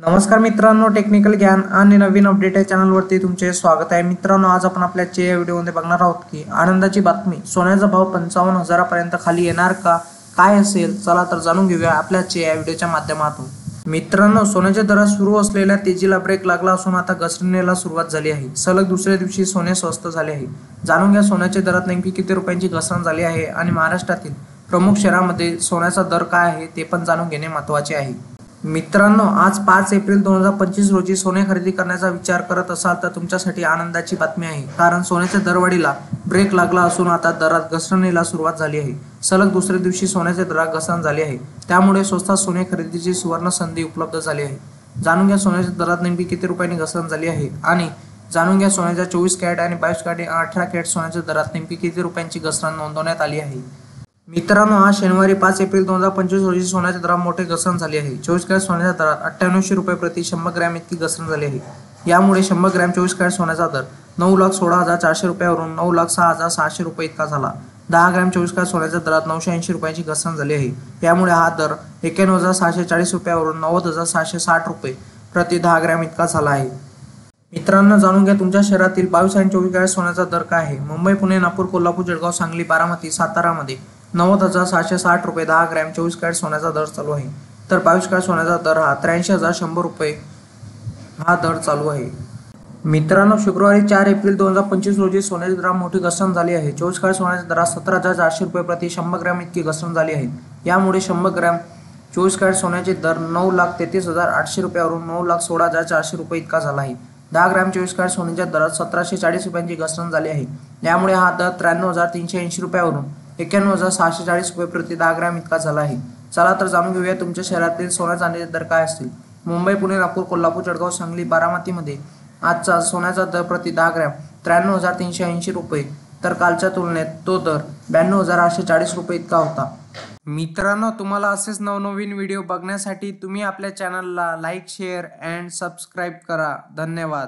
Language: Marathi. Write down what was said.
नमस्कार मित्रांनो, टेक्निकल ज्ञान आणि नवीन अपडेट या चॅनलवरती तुमचे स्वागत आहे। मित्रांनो, आज आपण आपल्या या व्हिडिओमध्ये बघणार आहोत की आनंदाची बातमी, सोन्याचा भाव 55,000 पर्यंत खाली येणार का, काय असेल, चला तर जाणून घेऊया आपल्या या व्हिडिओच्या माध्यमातून। मित्रांनो, सोन्याच्या दरात सुरू असलेल्या तेजीला ब्रेक लागला असून आता घसरणीला सुरुवात झाली आहे। सलग दुसऱ्या दिवशी सोने स्वस्त झाले आहे। जाणून घ्या सोन्याच्या दरात नेमकी किती रुपयांची घसरण झाली आहे आणि महाराष्ट्रातील प्रमुख शहरांमध्ये सोन्याचा दर काय आहे ते पण जाणून घेणे महत्त्वाचे आहे। मित्रांनो, आज 5 एप्रिल 2025 रोजी सोने खरेदी करण्याचा विचार करत असाल तर तुमच्यासाठी आनंदाची बातमी आहे, कारण सोन्याच्या दरवाढीला ब्रेक लागला असून आता दरात घसरणीला सुरुवात झाली आहे। सलग दुसऱ्या दिवशी सोन्याच्या दरात घसरण झाली आहे, त्यामुळे स्वस्तात सोने खरेदीची सुवर्ण संधी उपलब्ध झाली आहे। जाणून घ्या सोन्याच्या दरात नेमकी किती रुपयांनी घसरण झाली आहे आणि जाणून घ्या सोन्याच्या 24 कॅरेट आणि 22 कॅरेट 18 कॅरेट सोन्याच्या दरात नेमकी किती रुपयांची घसरण नोंदवण्यात आली आहे। मित्रांनो, आज शनिवारी 5 एप्रिल 2025 रोजी सोन्याच्या दरात मोठी घसरण झाली आहे। 24 कॅरेट सोन्याच्या दरात 9800 रुपये प्रति 100 ग्रॅम इतकी घसरण झाली आहे। यामुळे 100 ग्रॅम 24 कॅरेट सोन्याचा दर 9,16,400 रुपयावरून 9,06,600 रुपये इतका झाला। 10 ग्रॅम 24 कॅरेट सोन्याच्या दरात 980 रुपयांची घसरण झाली आहे। यामुळे हा दर 91,640 रुपयावरून 90,760 रुपये प्रति 10 ग्रॅम इतका झाला आहे। मित्रांनो, जाणून घ्या तुमच्या शहरातील 22 आणि 24 कॅरेट सोन्याचा दर काय आहे। मुंबई, पुणे, नागपूर, कोल्हापूर, जळगाव, सांगली, बारामती, सातारामध्ये 90,760 रुपये 10 ग्रॅम 24 कॅरेट सोन्याचा दर चालू आहे। तर 22 कॅरेट सोन्याचा दर हा 83,100 रुपये हा दर चालू आहे। मित्रांनो, शुक्रवारी 4 एप्रिल 2025 रोजी सोन्याच्या दरात मोठी घसरण झाली आहे। 24 कॅरेट सोन्याच्या दरात 17,400 रुपये प्रति 100 ग्रॅम इतकी घसरण झाली आहे। यामुळे 100 ग्रॅम 24 कॅरेट सोन्याचे दर 9,33,800 रुपयावरून 9,16,400 रुपये इतका झाला आहे। 10 ग्रॅम 24 कॅरेट सोन्याच्या दरात 1,740 रुपयांची घसरण झाली आहे। यामुळे हा दर 93,380 रुपयावरून 91,640 रुपये प्रति 10 ग्रॅम इतका झाला आहे। चला तर जाणून घेऊया तुमच्या शहरातील सोन्या चांदीचे दर काय असतील। मुंबई, पुणे, नागपूर, कोल्हापूर, जळगाव, सांगली, बारामतीमध्ये आजचा सोन्याचा दर प्रति 10 ग्रॅम 93,380 रुपये, तर कालच्या तुलनेत तो दर 92,840 रुपये इतका होता। मित्रांनो, तुम्हाला असेच नवनवीन व्हिडिओ बघण्यासाठी तुम्ही आपल्या चॅनलला लाईक, शेअर अँड सबस्क्राईब करा। धन्यवाद।